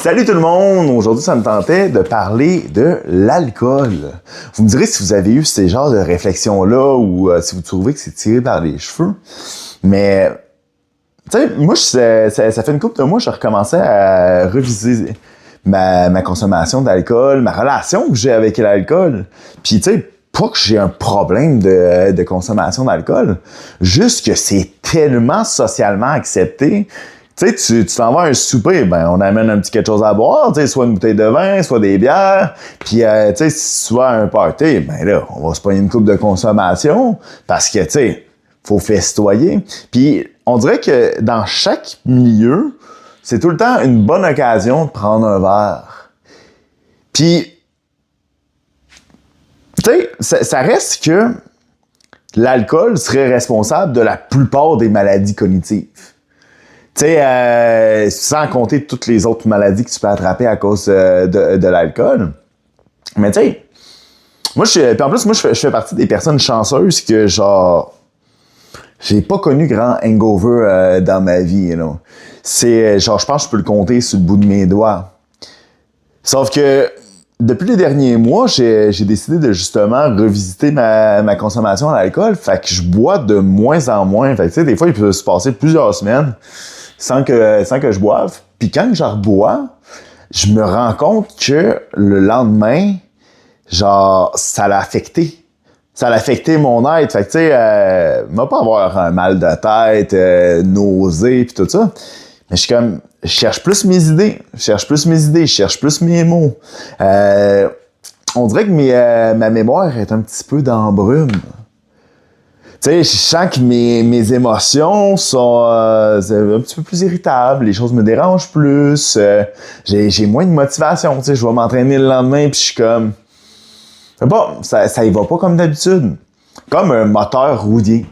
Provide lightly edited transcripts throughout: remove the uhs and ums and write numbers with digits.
Salut tout le monde! Aujourd'hui, ça me tentait de parler de l'alcool. Vous me direz si vous avez eu ces genres de réflexions-là ou si vous trouvez que c'est tiré par les cheveux. Mais, tu sais, moi, ça fait une couple de mois que je recommençais à reviser ma consommation d'alcool, ma relation que j'ai avec l'alcool. Puis, tu sais, pas que j'ai un problème de consommation d'alcool, juste que c'est tellement socialement accepté. Tu sais, tu t'en vas à un souper, ben on amène un petit quelque chose à boire, tu sais, soit une bouteille de vin, soit des bières, puis tu sais, si tu vas à un party, ben là, on va se prendre une coupe de consommation, parce que, tu sais, faut festoyer. Puis on dirait que dans chaque milieu, c'est tout le temps une bonne occasion de prendre un verre. Puis, tu sais, ça reste que l'alcool serait responsable de la plupart des maladies cognitives. Tu sais, sans compter toutes les autres maladies que tu peux attraper à cause de l'alcool. Mais tu sais, puis en plus, moi, je fais partie des personnes chanceuses que, genre, j'ai pas connu grand hangover dans ma vie, you know. C'est, genre, je pense que je peux le compter sur le bout de mes doigts. Sauf que, depuis les derniers mois, j'ai décidé de justement revisiter ma consommation d'alcool. Fait que je bois de moins en moins. Fait que, tu sais, des fois, il peut se passer plusieurs semaines sans que je boive. Puis quand je rebois, je me rends compte que le lendemain, genre, ça l'a affecté. Ça l'a affecté mon être. Fait que, tu sais, m'a pas avoir un mal de tête, nausée, puis tout ça. Mais je suis comme, je cherche plus mes idées, je cherche plus mes mots. On dirait que ma mémoire est un petit peu dans brume. Tu sais, je sens que mes émotions sont un petit peu plus irritables, les choses me dérangent plus, j'ai moins de motivation, tu sais, je vais m'entraîner le lendemain puis je suis comme... Bon, ça y va pas comme d'habitude. Comme un moteur rouillé.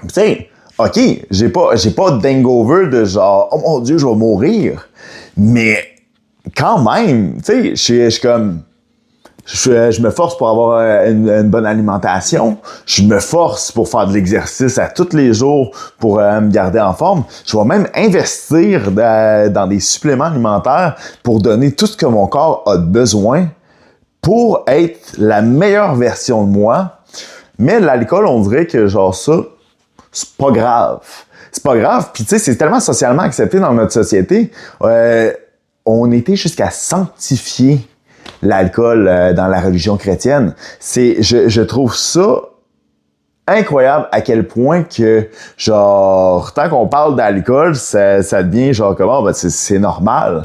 Tu sais, OK, j'ai pas d'hangover de genre, oh mon Dieu, je vais mourir. Mais quand même, tu sais, je suis comme... Je me force pour avoir une bonne alimentation. Je me force pour faire de l'exercice à tous les jours pour me garder en forme. Je vais même investir dans des suppléments alimentaires pour donner tout ce que mon corps a besoin pour être la meilleure version de moi. Mais l'alcool, on dirait que genre ça, c'est pas grave. C'est pas grave. Puis tu sais, c'est tellement socialement accepté dans notre société. On était jusqu'à sanctifier l'alcool dans la religion chrétienne. Je trouve ça incroyable à quel point que, genre, tant qu'on parle d'alcool, ça devient genre comment, ben c'est normal.